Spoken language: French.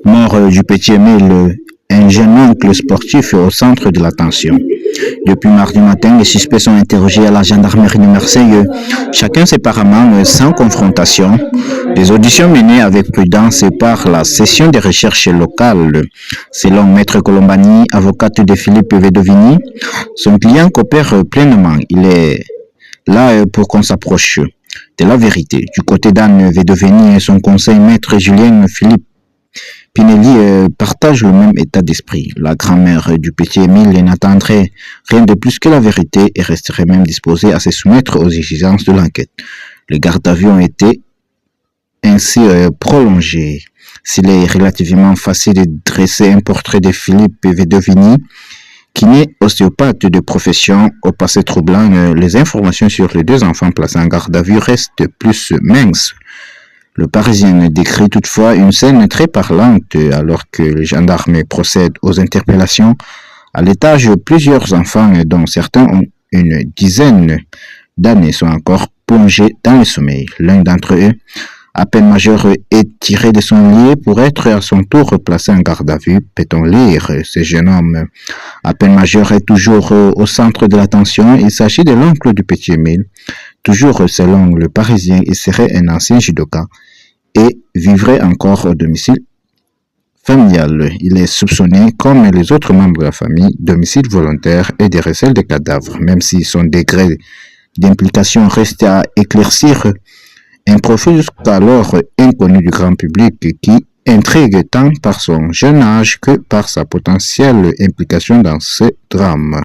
Mort du petit Émile, un jeune oncle sportif au centre de l'attention. Depuis mardi matin, les suspects sont interrogés à la gendarmerie de Marseille, chacun séparément, sans confrontation. Des auditions menées avec prudence par la session des recherches locales. Selon Maître Colombani, avocate de Philippe Vedovini, son client coopère pleinement. Il est là pour qu'on s'approche de la vérité. Du côté d'Anne Vedovini et son conseil, Maître Julien Philippe Pinelli partage le même état d'esprit. La grand-mère du petit Émile n'attendrait rien de plus que la vérité et resterait même disposée à se soumettre aux exigences de l'enquête. Les gardes à vue ont été ainsi prolongés. S'il est relativement facile de dresser un portrait de Philippe Vedovini, qui n'est ostéopathe de profession au passé troublant, les informations sur les deux enfants placés en garde à vue restent plus minces. Le Parisien décrit toutefois une scène très parlante alors que les gendarmes procèdent aux interpellations. À l'étage, plusieurs enfants, dont certains ont une dizaine d'années, sont encore plongés dans le sommeil. L'un d'entre eux, à peine majeur, est tiré de son lit pour être à son tour placé en garde à vue. Peut-on lire? Ce jeune homme, à peine majeur, est toujours au centre de l'attention. Il s'agit de l'oncle du petit Émile. Toujours selon le Parisien, il serait un ancien judoka et vivrait encore au domicile familial. Il est soupçonné, comme les autres membres de la famille, d'homicide volontaire et de recel de cadavres. Même si son degré d'implication reste à éclaircir, un profil jusqu'alors inconnu du grand public qui intrigue tant par son jeune âge que par sa potentielle implication dans ce drame.